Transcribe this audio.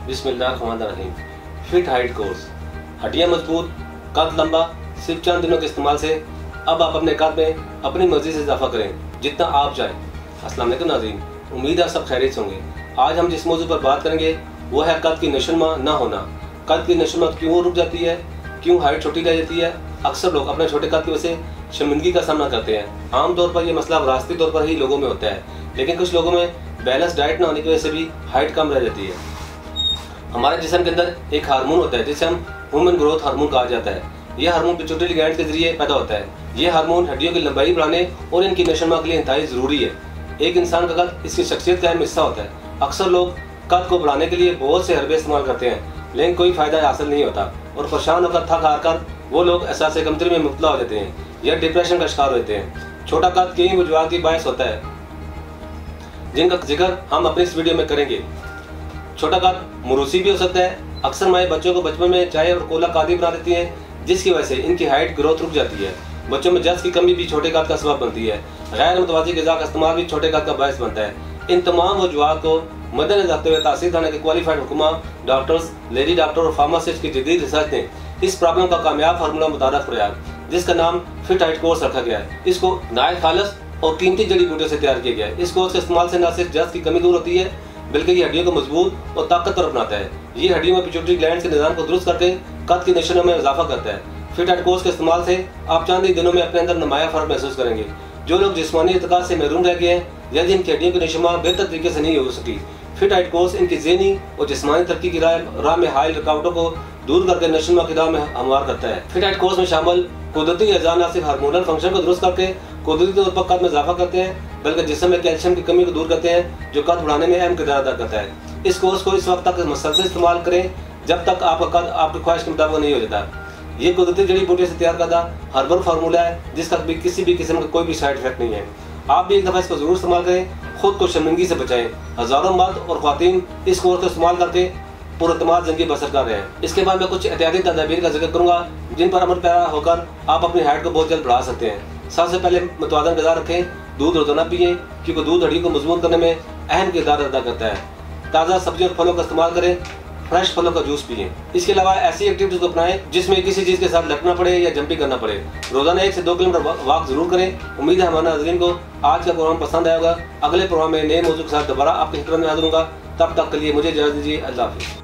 बिस्मिल्लाहिर्रहमानिर्रहीम। Feet height course, हड्डियाँ मजबूत, कद लंबा, सिर्फ चंद दिनों के इस्तेमाल से अब आप अपने कद में अपनी मर्जी से इजाफा करें जितना आप चाहें। अस्सलाम वालेकुम नाज़रीन, उम्मीद है सब खैरियत से होंगे। आज हम जिस मौजू पर बात करेंगे वो है कद की नशोनुमा ना होना। कद की नशोनुमा क्यों रुक जाती है, क्यों हाइट छोटी रह जाती है। अक्सर लोग अपने छोटे कद की वजह से शर्मिंदगी का सामना करते हैं। आमतौर पर यह मसला विरासती तौर पर ही लोगों में होता है, लेकिन कुछ लोगों में बैलेंस डाइट न होने की वजह से भी हाइट कम रह जाती है। हमारे जिस्म के अंदर एक हार्मोन होता है जिसे हम ह्यूमन ग्रोथ हार्मोन कहा जाता है। यह हार्मोन पिट्यूटरी ग्लैंड के जरिए पैदा होता है। यह हार्मोन हड्डियों की लंबाई बढ़ाने और इनकी नशोनुमा के लिए इंतहाई ज़रूरी है। एक इंसान का कद इसकी शख्सियत का अहम हिस्सा होता है। अक्सर लोग कद को बढ़ाने के लिए बहुत से हरबे इस्तेमाल करते हैं, लेकिन कोई फ़ायदा हासिल नहीं होता और परेशान होकर थक हार कर वो लोग एहसास कमतरी में मुब्तला हो जाते हैं या डिप्रेशन का शिकार होते हैं। छोटा कद कई वजूहात की बायस होता है जिनका जिक्र हम अपनी इस वीडियो में करेंगे। छोटा कद मुरूसी भी हो सकता है। अक्सर माएँ बच्चों को बचपन में चाय और कोला कादी बना देती हैं, जिसकी वजह से इनकी हाइट ग्रोथ रुक जाती है। बच्चों में जज़्ब की कमी भी छोटे कद का सबब बनती है। गैर मुतवाज़ी ग़िज़ा का इस्तेमाल भी छोटे कद का बायस बनता है। इन तमाम वजूहात को मद्देनज़र रखते हुए तासीर थाने के क्वालिफाइड हुक्मा, डॉक्टर्स, लेडी डॉक्टर और फार्मासिस्ट की जदीद रिसर्च ने इस प्रॉब्लम का कामयाब फार्मूला मुतारफ़ किया, जिसका नाम फिट हाइट कोर्स रखा गया है। इसको नायत खालस और कीमती जड़ी बूटियों से तैयार किया गया है। इस कोर्स के इस्तेमाल से न सिर्फ जज़्ब की कमी दूर होती है, बल्कि ये हड्डियों को मजबूत और ताकतवर बनाता है। ये हड्डियों में पिट्यूटरी ग्लैंड के निज़ाम को दुरुस्त करके कद की नशोनुमा में इजाफा करता है। फिट हाइट कोर्स के इस्तेमाल से आप चंद ही दिनों में अपने अंदर नुमाया फ़र्क महसूस करेंगे। जो लोग जिस्मानी इर्तिकाद से महरूम रह गए हैं या जिनकी हड्डियों की नशोनुमा बेहतर तरीके से नहीं हो सकी, फिट हाइट कोर्स इनकी ज़हनी और जिस्मानी तरक्की की राह में हाइल रुकावटों को दूर करके नशोनुमा की राह में हमवार करता है। फिट हाइट कोर्स में शामिल कुदरती अज़ा न सिर्फ हार्मोनल फंक्शन को दुरुस्त करके कुदरती तौर पर कद में इजाफा करते हैं, बल्कि जिस्म में कैल्शियम की कमी को दूर करते हैं, जो कद बढ़ाने में अहम किरदार अदा करता है। इस कोर्स को इस वक्त तक मसलसल इस्तेमाल करें जब तक आपका कद आपकी ख्वाहिश के मुताबिक नहीं हो जाता। ये कुदरती जड़ी बूटियों से तैयार करदा हर्बल फार्मूला है, जिसका भी किसी भी किस्म का कोई भी साइड इफेक्ट नहीं है। आप भी एक दफ़ा इसको ज़रूर इस्तेमाल करें, खुद को शर्मिंदगी से बचाएं। हज़ारों मर्द और ख़वातीन इस कोर्स को इस्तेमाल करके पुरअतमाद ज़िंदगी बसर कर रहे हैं। इसके बाद मैं कुछ एहतियाती तदाबीर का जिक्र करूँगा जिन पर अमल पैरा होकर आप अपनी हाइट को बहुत जल्द बढ़ा सकते हैं। सबसे पहले मुतवाज़न ग़िज़ा रखें, दूध रोज़ाना पिएँ, क्योंकि दूध हड्डी को मजबूत करने में अहम किरदार अदा करता है। ताज़ा सब्जियों और फलों का इस्तेमाल करें, फ्रेश फलों का जूस पिएं। इसके अलावा ऐसी एक्टिविटीज को अपनाएं जिसमें किसी चीज़ के साथ लटकना पड़े या जंपिंग करना पड़े। रोजाना 1 से 2 किलोमीटर वॉक जरूर करें। उम्मीद है हमारे नाज़रीन को आज का प्रोग्राम पसंद आएगा। अगले प्रोग्राम में नए मौजू के साथ दोबारा आपकी खिदमत में हाजिर होगा। तब तक के लिए मुझे इजाज़त दीजिए। अल्लाह हाफ़िज़।